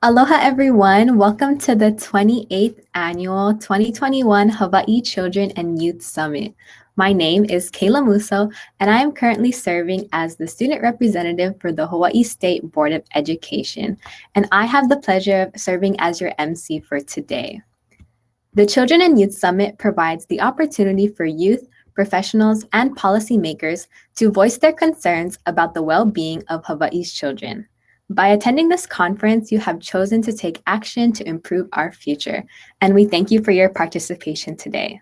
Aloha, everyone. Welcome to the 28th Annual 2021 Hawaii Children and Youth Summit. My name is Kayla Musso, and I am currently serving as the student representative for the Hawaii State Board of Education, and I have the pleasure of serving as your MC for today. The Children and Youth Summit provides the opportunity for youth, professionals, and policymakers to voice their concerns about the well-being of Hawaii's children. By attending this conference, you have chosen to take action to improve our future, and we thank you for your participation today.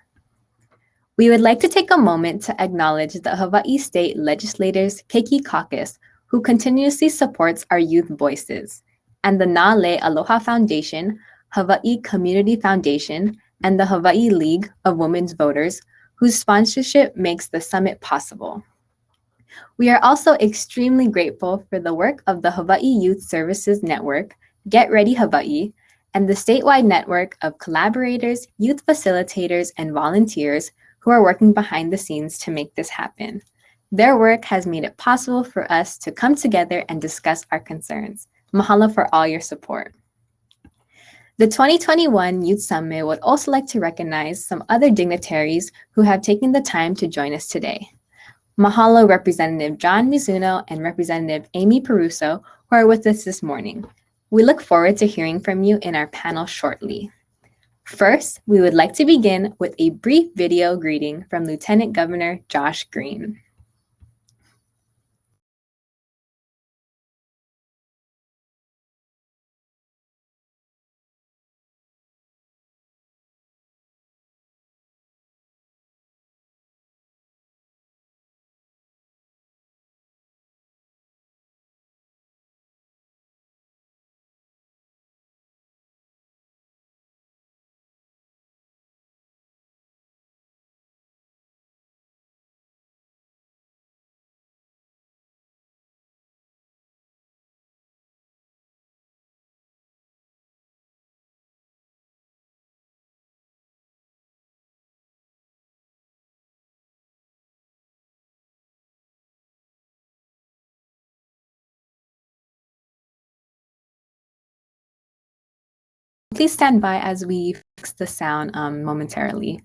We would like to take a moment to acknowledge the Hawaii State Legislators' Keiki Caucus, who continuously supports our youth voices, and the Na'ale Aloha Foundation, Hawaii Community Foundation, and the Hawaii League of Women's Voters, whose sponsorship makes the summit possible. We are also extremely grateful for the work of the Hawaii Youth Services Network, Get Ready Hawaii, and the statewide network of collaborators, youth facilitators, and volunteers who are working behind the scenes to make this happen. Their work has made it possible for us to come together and discuss our concerns. Mahalo for all your support. The 2021 Youth Summit would also like to recognize some other dignitaries who have taken the time to join us today. Mahalo Representative John Mizuno and Representative Amy Peruso, who are with us this morning. We look forward to hearing from you in our panel shortly. First, we would like to begin with a brief video greeting from Lieutenant Governor Josh Green. Please stand by as we fix the sound momentarily.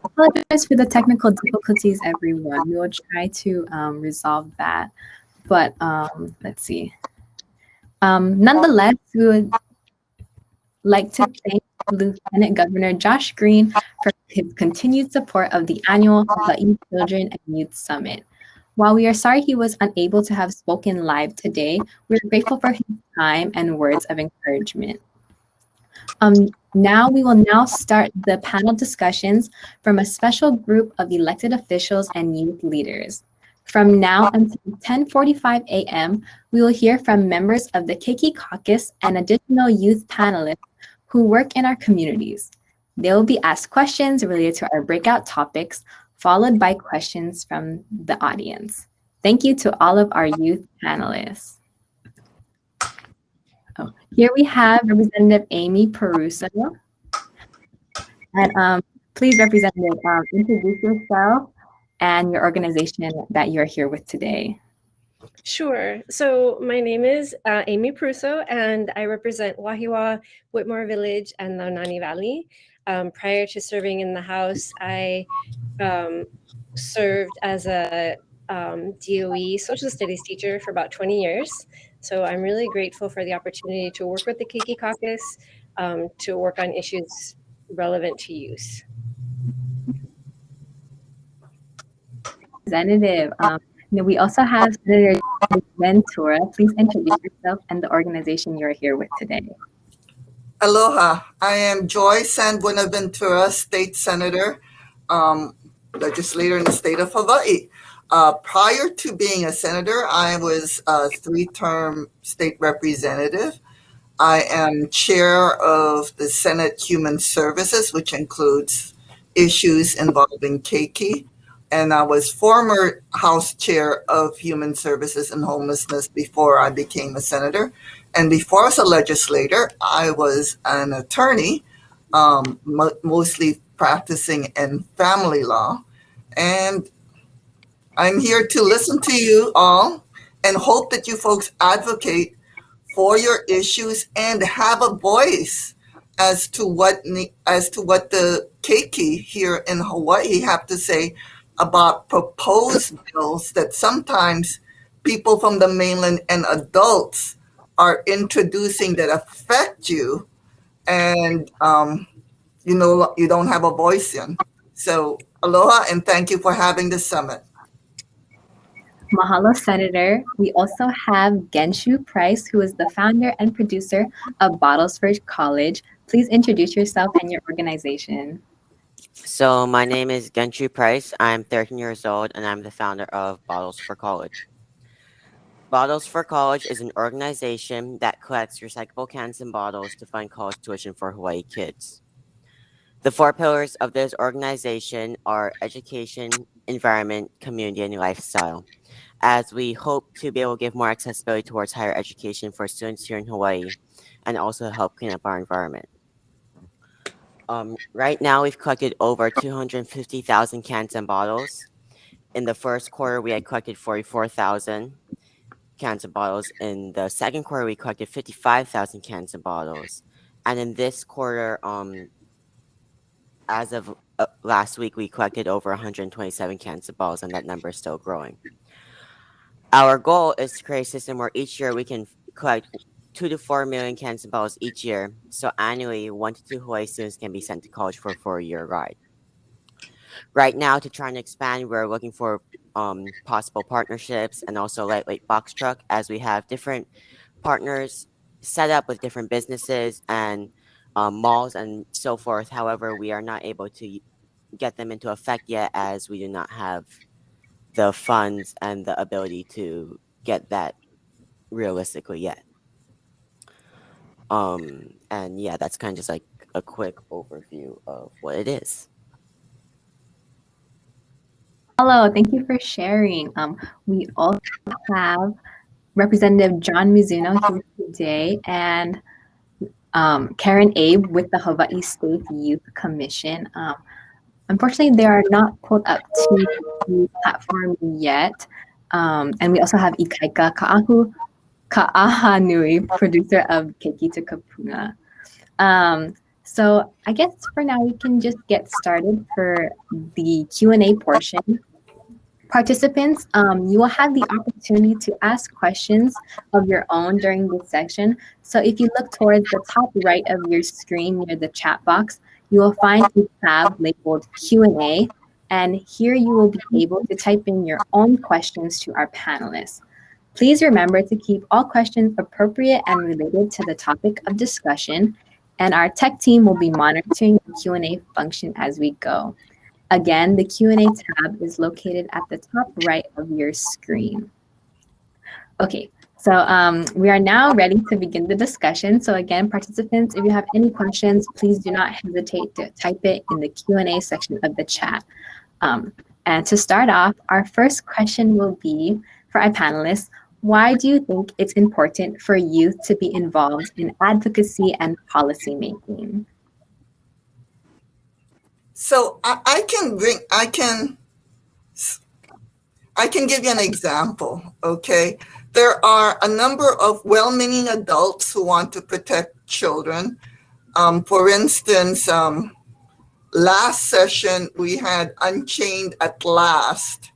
Apologize for the technical difficulties, everyone. We will try to resolve that, but let's see. Nonetheless, we would like to thank Lieutenant Governor Josh Green for his continued support of the annual Hawaii Children and Youth Summit. While we are sorry he was unable to have spoken live today, we're grateful for his time and words of encouragement. Now we will now start the panel discussions from a special group of elected officials and youth leaders. From now until 10:45 a.m., we will hear from members of the Keiki Caucus and additional youth panelists who work in our communities. They will be asked questions related to our breakout topics, followed by questions from the audience. Thank you to all of our youth panelists. Here we have Representative Amy Peruso. And please, Representative, introduce yourself and your organization that you're here with today. Sure. So my name is Amy Pruso, and I represent Wahiawa, Whitmore Village, and Launani Valley. Prior to serving in the House, I served as a DOE social studies teacher for about 20 years. So I'm really grateful for the opportunity to work with the Keiki Caucus to work on issues relevant to youth. Representative, we also have Senator Ventura. Please introduce yourself and the organization you're here with today. Aloha. I am Joy San Buenaventura, State Senator, legislator in the state of Hawaii. Prior to being a senator, I was a 3-term state representative. I am chair of the Senate Human Services, which includes issues involving Keiki. And I was former House Chair of Human Services and Homelessness before I became a senator. And before I was a legislator, I was an attorney, mostly practicing in family law. And I'm here to listen to you all and hope that you folks advocate for your issues and have a voice as to what the Keiki here in Hawaii have to say about proposed bills that sometimes people from the mainland and adults are introducing that affect you, and you don't have a voice in. So aloha, and thank you for having this summit. Mahalo, Senator. We also have Genshu Price, who is the founder and producer of Bottles for College. Please introduce yourself and your organization. So my name is Genshu Price. I'm 13 years old, and I'm the founder of Bottles for College. Bottles for College is an organization that collects recyclable cans and bottles to fund college tuition for Hawaii kids. The 4 pillars of this organization are education, environment, community, and lifestyle, as we hope to be able to give more accessibility towards higher education for students here in Hawaii and also help clean up our environment. Right now, we've collected over 250,000 cans and bottles. In the first quarter, we had collected 44,000 cans and bottles. In the second quarter, we collected 55,000 cans and bottles. And in this quarter, as of last week, we collected over 127 cans and bottles, and that number is still growing. Our goal is to create a system where each year we can collect 2 to 4 million cans and bottles each year. So annually, 1 to 2 Hawaii students can be sent to college for a 4-year ride. Right now, to try and expand, we're looking for possible partnerships and also lightweight box truck, as we have different partners set up with different businesses and malls and so forth. However, we are not able to get them into effect yet, as we do not have the funds and the ability to get that realistically yet. And yeah, that's kind of just like a quick overview of what it is. Hello, thank you for sharing. We also have Representative John Mizuno here today and Karen Abe with the Hawaii State Youth Commission. Unfortunately, they are not pulled up to the platform yet. And we also have Ikaika Ka'ahanui, producer of Keiki to Kapuna. So I guess for now we can just get started for the Q&A portion. Participants, you will have the opportunity to ask questions of your own during this section. So if you look towards the top right of your screen near the chat box, you will find a tab labeled Q&A, and here you will be able to type in your own questions to our panelists. Please remember to keep all questions appropriate and related to the topic of discussion, and our tech team will be monitoring the Q&A function as we go. Again, the Q&A tab is located at the top right of your screen. Okay, so we are now ready to begin the discussion. So again, participants, if you have any questions, please do not hesitate to type it in the Q&A section of the chat. And to start off, our first question will be for our panelists: why do you think it's important for youth to be involved in advocacy and policy making? So I can give you an example, okay? There are a number of well-meaning adults who want to protect children. For instance, last session we had Unchained at Last,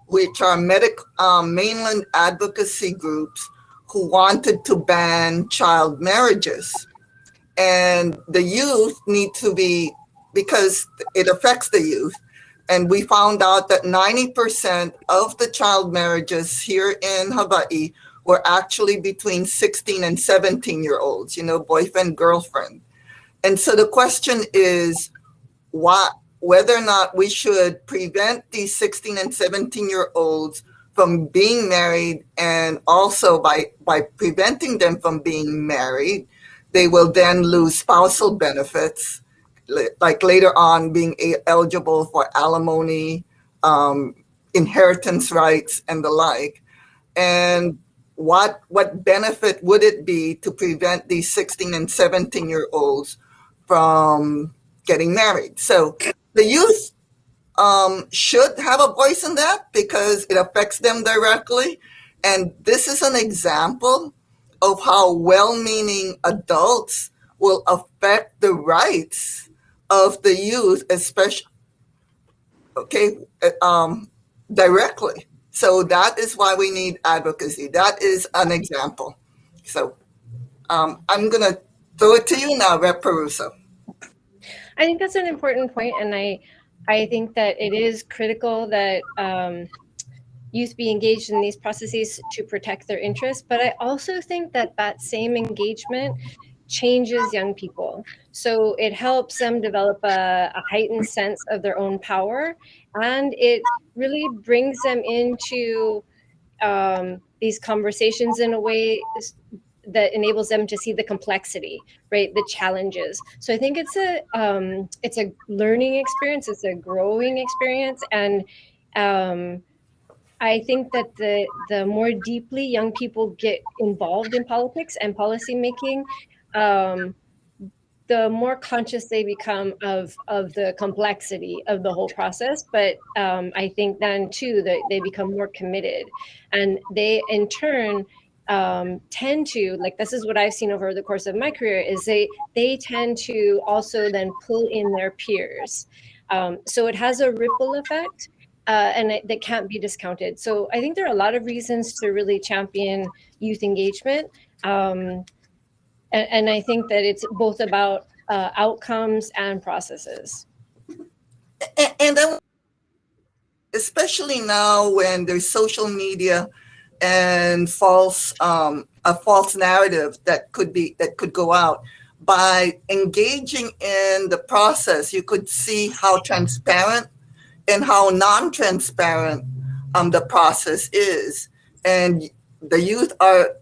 which are mainland advocacy groups who wanted to ban child marriages. And the youth need to be, because it affects the youth. And we found out that 90% of the child marriages here in Hawaii were actually between 16 and 17-year-olds, boyfriend, girlfriend. And so the question is whether or not we should prevent these 16 and 17-year-olds from being married, and also by preventing them from being married, they will then lose spousal benefits, like later on being eligible for alimony, inheritance rights, and the like. And what benefit would it be to prevent these 16 and 17-year-olds from getting married? So the youth should have a voice in that because it affects them directly. And this is an example of how well-meaning adults will affect the rights of the youth, especially, directly. So that is why we need advocacy. That is an example. So I'm going to throw it to you now, Rep. Peruso. I think that's an important point, and I think that it is critical that youth be engaged in these processes to protect their interests. But I also think that that same engagement changes young people. So it helps them develop a heightened sense of their own power, and it really brings them into these conversations in a way that enables them to see the complexity, right? The challenges. So I think it's a learning experience. It's a growing experience, and I think that the more deeply young people get involved in politics and policy making, the more conscious they become of the complexity of the whole process. But I think then too that they become more committed, and they in turn tend to, like, this is what I've seen over the course of my career, is they tend to also then pull in their peers. So it has a ripple effect. And that can't be discounted. So I think there are a lot of reasons to really champion youth engagement. And I think that it's both about outcomes and processes. And then, especially now when there's social media and a false narrative that could go out, by engaging in the process, you could see how transparent and how non-transparent the process is. And the youth are,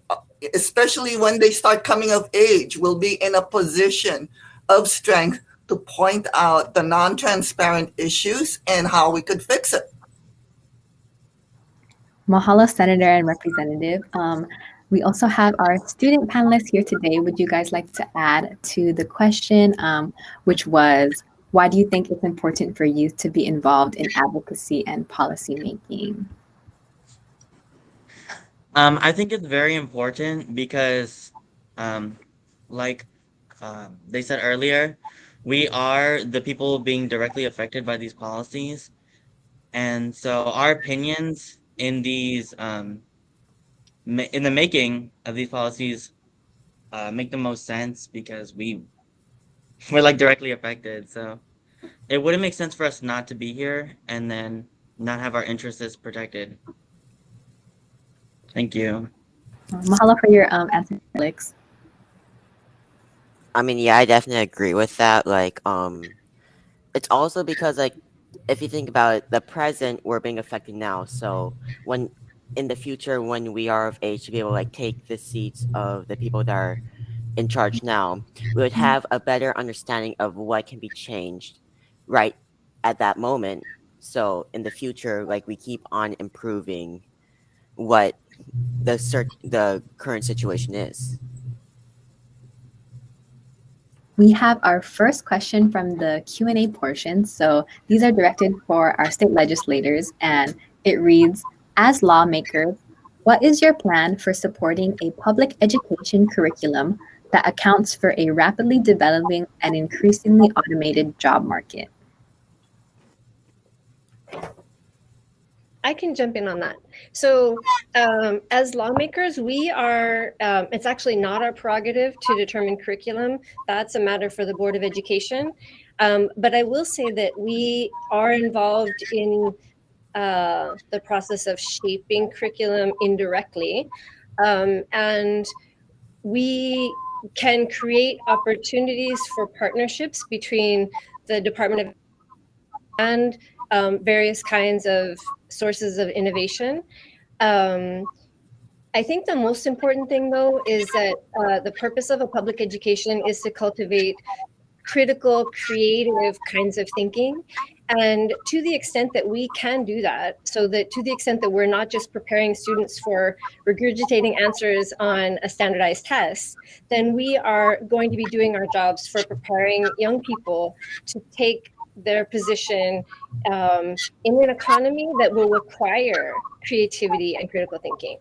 especially when they start coming of age, will be in a position of strength to point out the non-transparent issues and how we could fix it. Mahalo, Senator and Representative. We also have our student panelists here today. Would you guys like to add to the question, which was, why do you think it's important for youth to be involved in advocacy and policy making? I think it's very important because, like they said earlier, we are the people being directly affected by these policies. And so our opinions in in the making of these policies make the most sense because we're like directly affected. So it wouldn't make sense for us not to be here and then not have our interests protected. Thank you. Mahalo for your answer, Alex. I mean, yeah, I definitely agree with that. Like, it's also because like if you think about it, the present we're being affected now. So when in the future when we are of age to be able to like take the seats of the people that are in charge now, we would have a better understanding of what can be changed right at that moment. So in the future, like we keep on improving what the current situation is. We have our first question from the Q&A portion. So these are directed for our state legislators, and it reads, as lawmakers, what is your plan for supporting a public education curriculum that accounts for a rapidly developing and increasingly automated job market? I can jump in on that. So, as lawmakers, we are, it's actually not our prerogative to determine curriculum. That's a matter for the Board of Education. But I will say that we are involved in the process of shaping curriculum indirectly. And we can create opportunities for partnerships between the Department of and various kinds of sources of innovation. Um, I think the most important thing, though, is that the purpose of a public education is to cultivate critical, creative kinds of thinking. And to the extent that we can do that, so that to the extent that we're not just preparing students for regurgitating answers on a standardized test, then we are going to be doing our jobs for preparing young people to take their position in an economy that will require creativity and critical thinking.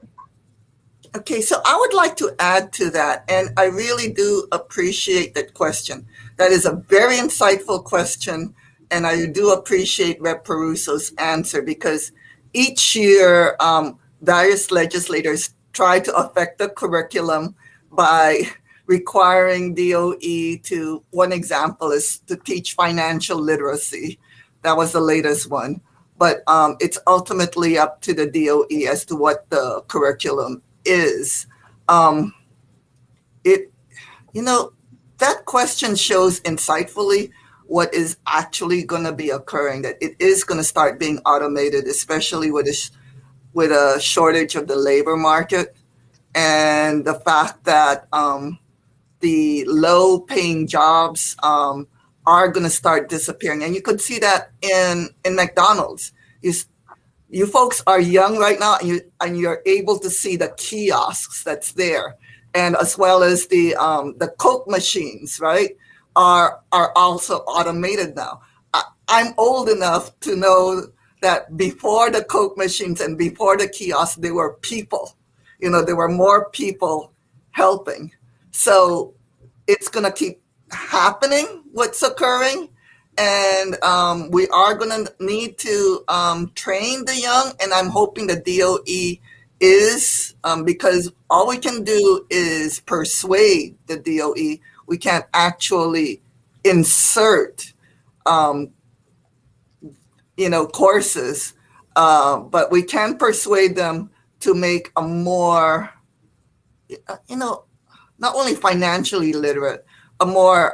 Okay, so I would like to add to that, and I really do appreciate that question. That is a very insightful question, and I do appreciate Rep. Peruso's answer because each year, various legislators try to affect the curriculum by requiring DOE to, one example is to teach financial literacy. That was the latest one. But it's ultimately up to the DOE as to what the curriculum is. um it that question shows insightfully what is actually going to be occurring, that it is going to start being automated, especially with a shortage of the labor market, and the fact that the low paying jobs are going to start disappearing. And you could see that in McDonald's. You folks are young right now, and you're able to see the kiosks that's there, and as well as the Coke machines, right, are also automated now. I'm old enough to know that before the Coke machines and before the kiosks, there were people. There were more people helping. So it's going to keep happening, what's occurring. And we are going to need to train the young. And I'm hoping the DOE is, because all we can do is persuade the DOE. We can't actually insert, um, courses, but we can persuade them to make a more, not only financially literate, a more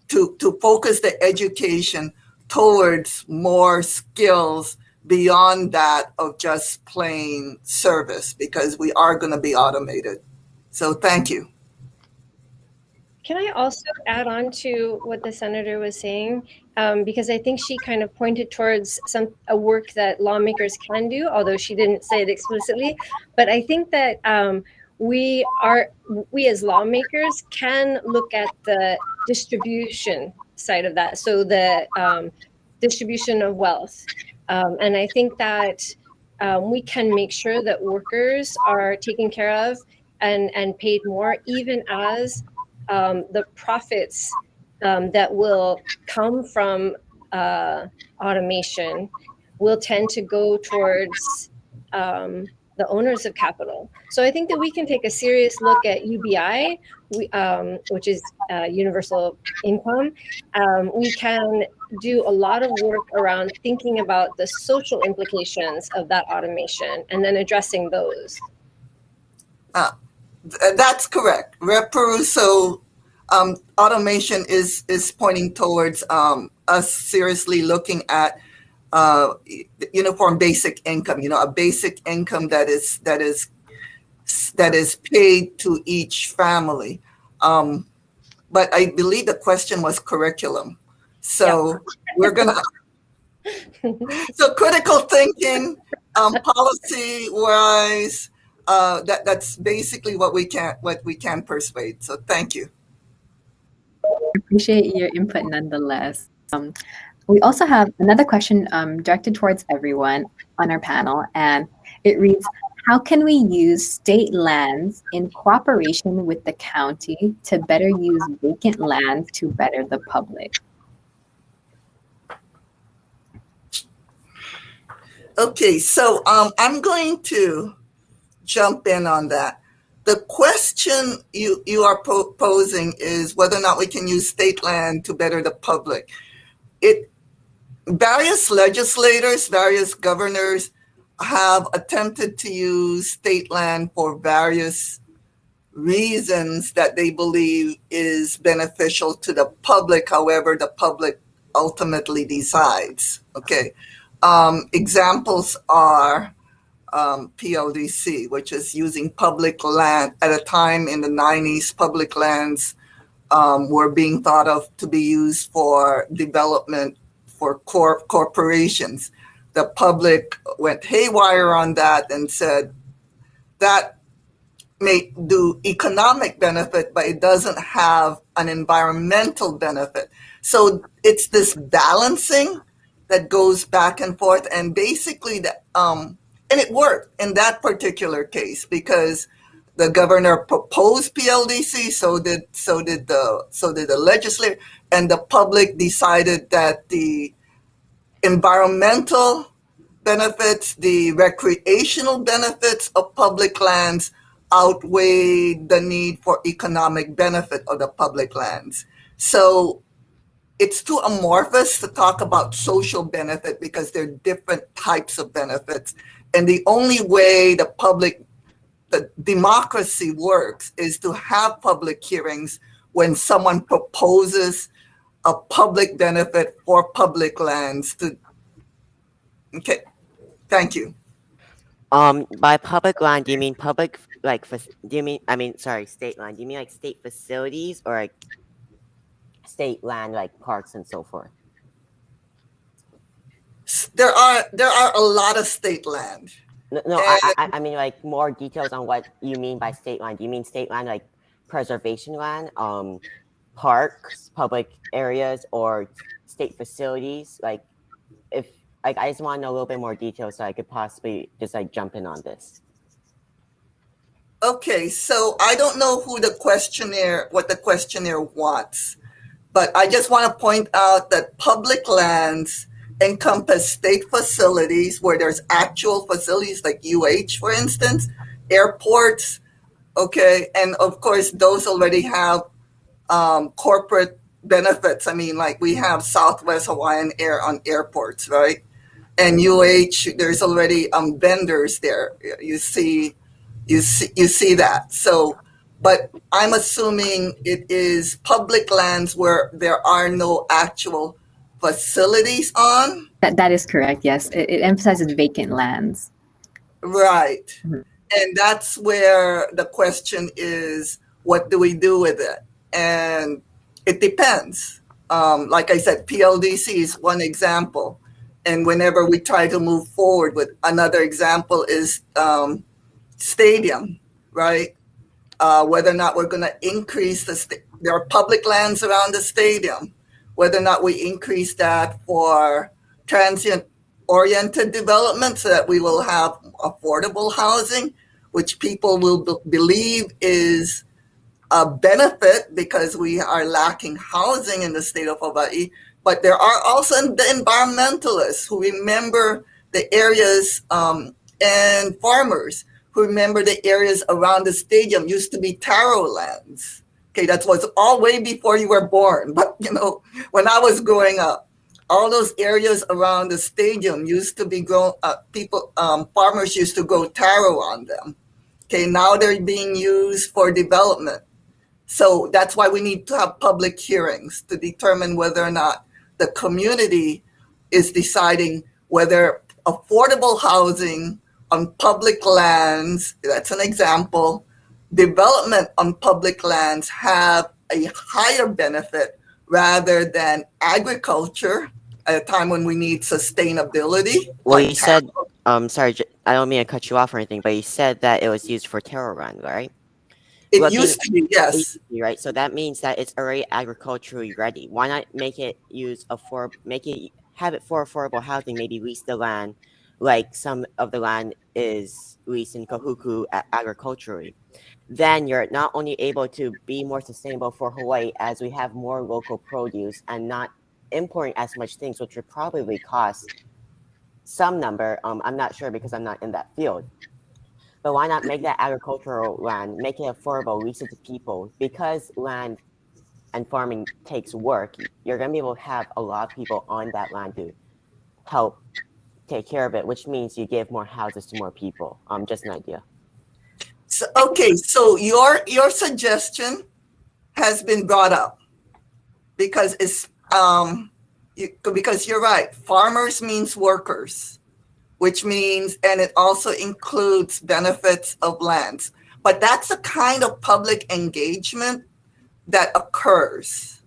to focus the education towards more skills beyond that of just plain service, because we are going to be automated. So thank you. Can I also add on to what the senator was saying? Because I think she kind of pointed towards a work that lawmakers can do, although she didn't say it explicitly. But I think that we as lawmakers can look at the distribution side of that. So the distribution of wealth. And I think that we can make sure that workers are taken care of and paid more, even as the profits that will come from automation will tend to go towards the owners of capital. So I think that we can take a serious look at UBI, which is universal income. We can do a lot of work around thinking about the social implications of that automation and then addressing those. That's correct. Rep. Peruso, automation is pointing towards us seriously looking at uniform basic income. A basic income that is paid to each family. But I believe the question was curriculum. So we're gonna. So critical thinking, policy wise. That's basically what we can persuade. So thank you. Appreciate your input nonetheless. We also have another question directed towards everyone on our panel, and it reads, how can we use state lands in cooperation with the county to better use vacant land to better the public? Okay, so I'm going to jump in on that. The question you are posing is whether or not we can use state land to better the public. Various legislators, various governors have attempted to use state land for various reasons that they believe is beneficial to the public. However, the public ultimately decides. Okay. Examples are PLDC, which is using public land. At a time in the 90s, public lands were being thought of to be used for development for corporations. The public went haywire on that and said that may do economic benefit, but it doesn't have an environmental benefit. So it's this balancing that goes back and forth, and basically and it worked in that particular case because the governor proposed PLDC, so did the legislature, and the public decided that the environmental benefits, the recreational benefits of public lands outweigh the need for economic benefit of the public lands. So it's too amorphous to talk about social benefit because there are different types of benefits. And the only way the democracy works is to have public hearings when someone proposes a public benefit for public lands. Okay, thank you. By public land, do you mean public, state land? Do you mean like state facilities or like state land, like parks and so forth? There are a lot of state land. No, I mean like more details on what you mean by state land. Do you mean state land like preservation land, parks, public areas, or state facilities? Like, if like I just want to know a little bit more detail so I could possibly just like jump in on this. Okay, so I don't know what the questionnaire wants, but I just want to point out that public lands encompass state facilities where there's actual facilities like UH, for instance, airports, okay, and of course those already have corporate benefits. I mean, like we have Southwest Hawaiian Air on airports, right? And UH, there's already vendors there. You see that. So, but I'm assuming it is public lands where there are no actual facilities on. That is correct. Yes, it emphasizes vacant lands. Right. Mhm. And that's where the question is, what do we do with it? And it depends. Like I said, PLDC is one example. And whenever we try to move forward with another example is stadium, right? Whether or not we're going to increase there are public lands around the stadium, whether or not we increase that for transient oriented development so that we will have affordable housing, which people will believe is benefit because we are lacking housing in the state of Hawaii. But there are also the environmentalists who remember the areas and farmers who remember the areas around the stadium used to be taro lands. Okay, that was all way before you were born. But when I was growing up, all those areas around the stadium used to be grown. Farmers used to grow taro on them. Okay, now they're being used for development. So that's why we need to have public hearings to determine whether or not the community is deciding whether affordable housing on public lands, that's an example, development on public lands have a higher benefit rather than agriculture at a time when we need sustainability. Well, you said, sorry, I don't mean to cut you off or anything, but you said that it was used for terror run, right? It Looking used to be, yes. right, so that means that it's already agriculturally ready. Why not make it have it for affordable housing? Maybe lease the land, like some of the land is leased in Kahuku agriculturally. Then you're not only able to be more sustainable for Hawaii as we have more local produce and not importing as much things, which would probably cost some number. I'm not sure because I'm not in that field. But why not make that agricultural land, make it affordable, lease it to people? Because land and farming takes work, you're going to be able to have a lot of people on that land to help take care of it, which means you give more houses to more people. Just an idea. So, okay, so your suggestion has been brought up because because you're right. Farmers means workers, which means, and it also includes benefits of lands. But that's the kind of public engagement that occurs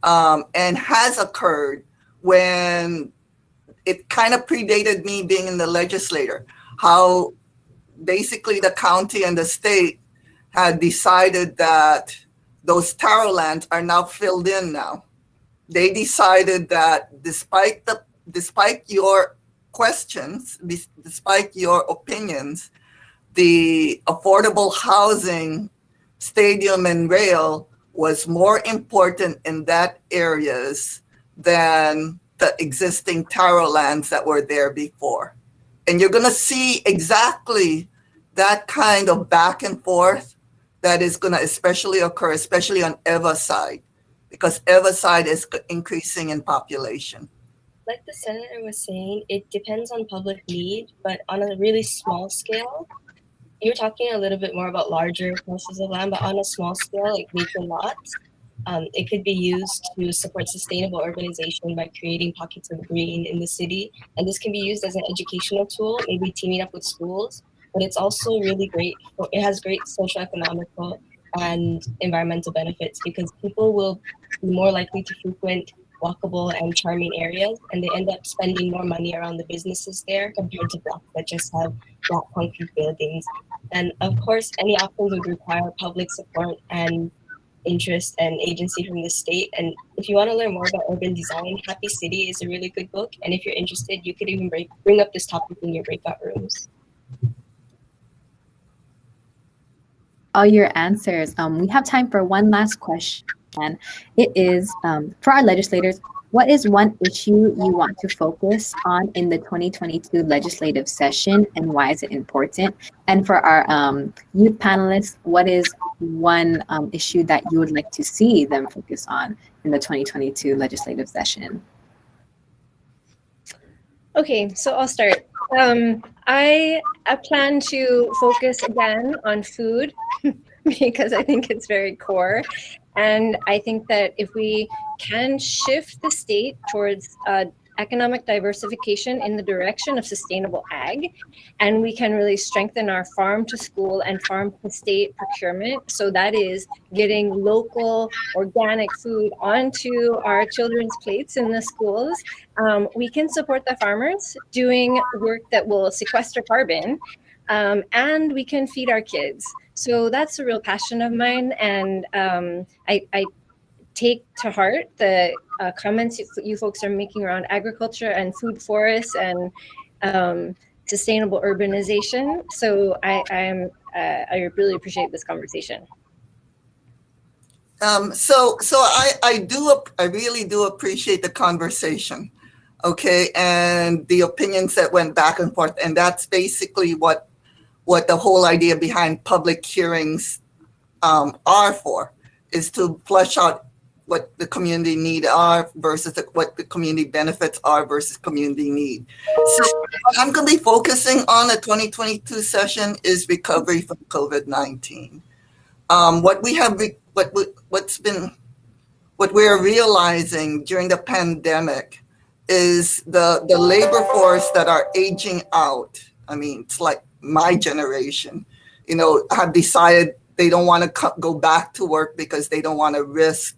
and has occurred when it kind of predated me being in the legislature, how basically the county and the state had decided that those taro lands are now filled in now. They decided that despite your questions, despite your opinions, the affordable housing, stadium and rail was more important in that areas than the existing taro lands that were there before. And you're going to see exactly that kind of back and forth that is going to especially occur, especially on Eva's side, because Eva's side is increasing in population. Like the senator was saying, it depends on public need, but on a really small scale, you're talking a little bit more about larger parcels of land, but on a small scale, like vacant lots, it could be used to support sustainable urbanization by creating pockets of green in the city. And this can be used as an educational tool, maybe teaming up with schools, but it's also really great. It has great social, economical, and environmental benefits because people will be more likely to frequent walkable and charming areas, and they end up spending more money around the businesses there compared to blocks that just have flat concrete buildings. And of course, any options would require public support and interest and agency from the state. And if you want to learn more about urban design, Happy City is a really good book. And if you're interested, you could even bring up this topic in your breakout rooms. All your answers. We have time for one last question. And it is for our legislators, what is one issue you want to focus on in the 2022 legislative session and why is it important? And for our youth panelists, what is one issue that you would like to see them focus on in the 2022 legislative session? Okay, so I'll start. I plan to focus again on food because I think it's very core. And I think that if we can shift the state towards economic diversification in the direction of sustainable ag, and we can really strengthen our farm to school and farm to state procurement. So that is getting local organic food onto our children's plates in the schools. We can support the farmers doing work that will sequester carbon, and we can feed our kids. So that's a real passion of mine, and I take to heart the comments you folks are making around agriculture and food forests and sustainable urbanization. So I really appreciate this conversation. I really do appreciate the conversation, okay, and the opinions that went back and forth, and that's basically what the whole idea behind public hearings are for, is to flesh out what the community need are versus what the community benefits are versus community need. So what I'm going to be focusing on the 2022 session is recovery from COVID-19. What we have, what's been what we're realizing during the pandemic is the labor force that are aging out. I mean, it's like my generation, have decided they don't want to go back to work because they don't want to risk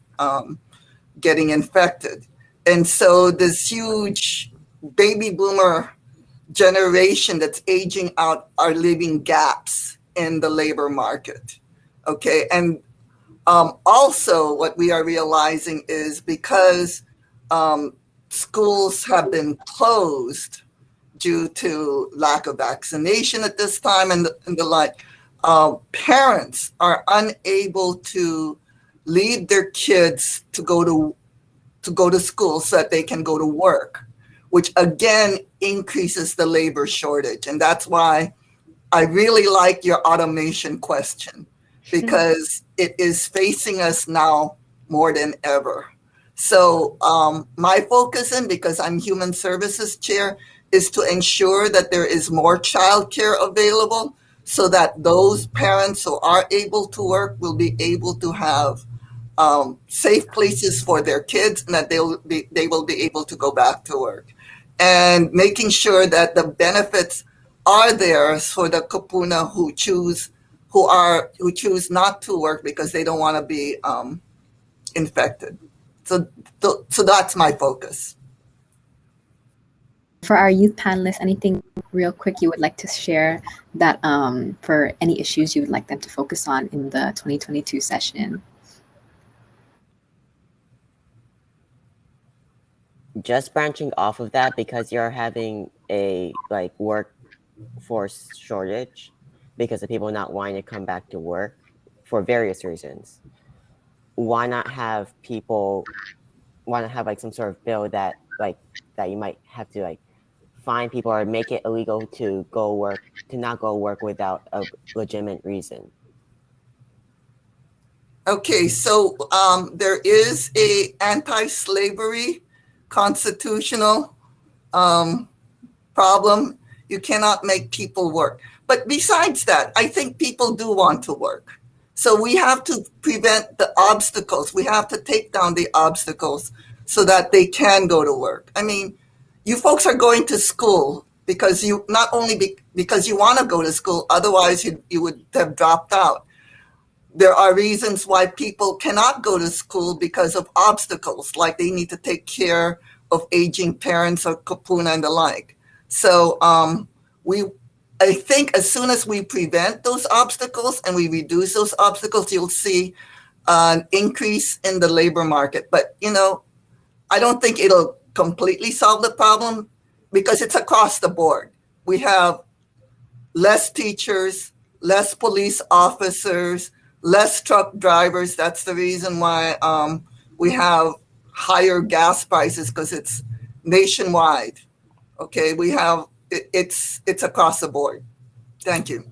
getting infected. And so this huge baby boomer generation that's aging out are leaving gaps in the labor market. Okay. And also, what we are realizing is because schools have been closed due to lack of vaccination at this time and the like, parents are unable to leave their kids to go to school so that they can go to work, which again increases the labor shortage. And that's why I really like your automation question, because it is facing us now more than ever. So my focus, and because I'm Human Services Chair, is to ensure that there is more childcare available so that those parents who are able to work will be able to have safe places for their kids, and that they will be able to go back to work. And making sure that the benefits are there for the kapuna who choose not to work because they don't want to be infected. So that's my focus. For our youth panelists, anything real quick you would like to share that for any issues you would like them to focus on in the 2022 session? Just branching off of that, because you're having a workforce shortage because of people not wanting to come back to work for various reasons. Why not have some sort of bill that you might have to fine people or make it illegal to not go work without a legitimate reason? Okay, so there is a anti-slavery constitutional problem. You cannot make people work. But besides that, I think people do want to work. So we have to prevent the obstacles. We have to take down the obstacles so that they can go to work. I mean, you folks are going to school because you not only because you want to go to school, otherwise you would have dropped out. There are reasons why people cannot go to school because of obstacles, like they need to take care of aging parents or kapuna and the like. So I think as soon as we prevent those obstacles and we reduce those obstacles, you'll see an increase in the labor market. But, I don't think it'll completely solve the problem because it's across the board. We have less teachers, less police officers, less truck drivers. That's the reason why we have higher gas prices, because it's nationwide. Okay, we have it's across the board. Thank you.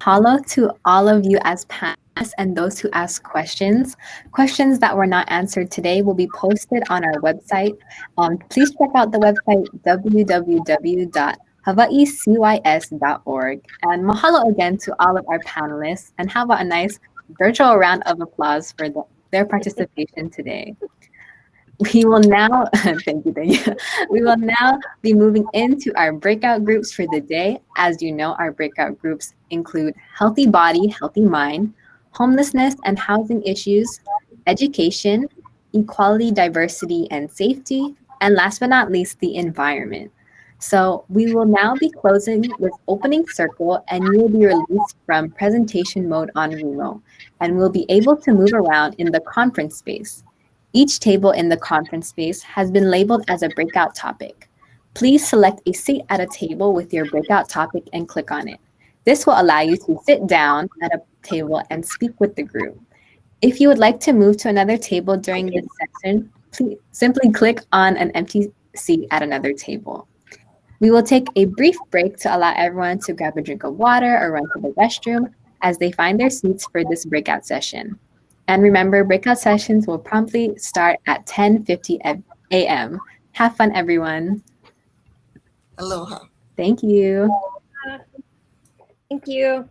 Hello to all of you as panelists and those who asked questions. Questions that were not answered today will be posted on our website. Please check out the website www.hawaiicys.org. And mahalo again to all of our panelists, and how about a nice virtual round of applause for their participation today. We will now, thank you. We will now be moving into our breakout groups for the day. As you know, our breakout groups include healthy body, healthy mind, homelessness and housing issues, education, equality, diversity, and safety, and last but not least, the environment. So we will now be closing with opening circle, and you will be released from presentation mode on Remo, and we'll be able to move around in the conference space. Each table in the conference space has been labeled as a breakout topic. Please select a seat at a table with your breakout topic and click on it. This will allow you to sit down at a table and speak with the group. If you would like to move to another table during this section, please simply click on an empty seat at another table. We will take a brief break to allow everyone to grab a drink of water or run to the restroom as they find their seats for this breakout session. And remember, breakout sessions will promptly start at 10:50 a.m. Have fun, everyone. Aloha. Thank you. Thank you.